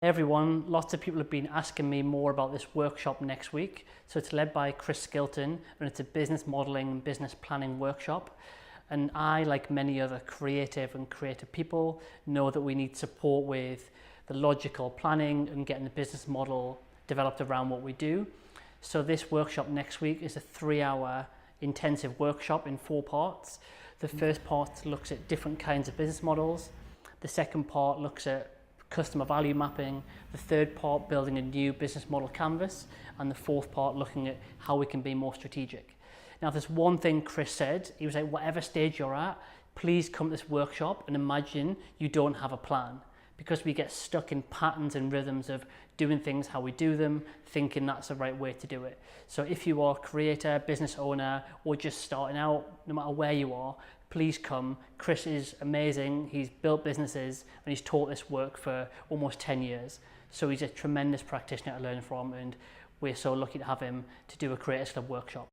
Hey everyone, lots of people have been asking me more about this workshop next week. So it's led by Skilton and it's a business modelling and business planning workshop. And I, like many other creative people, know that we need support with the logical planning and getting the business model developed around what we do. So this workshop next week is a 3-hour intensive workshop in 4 parts. The first part looks at different kinds of business models. The second part looks at customer value mapping, the third part building a new business model canvas, and the fourth part looking at how we can be more strategic. Now there's one thing Chris said, he was like, whatever stage you're at, please come to this workshop and imagine you don't have a plan, because we get stuck in patterns and rhythms of doing things how we do them, thinking that's the right way to do it. So if you are a creator, business owner, or just starting out, no matter where you are, please come. Chris is amazing. He's built businesses and he's taught this work for almost 10 years. So he's a tremendous practitioner to learn from, and we're so lucky to have him to do a Creators Club workshop.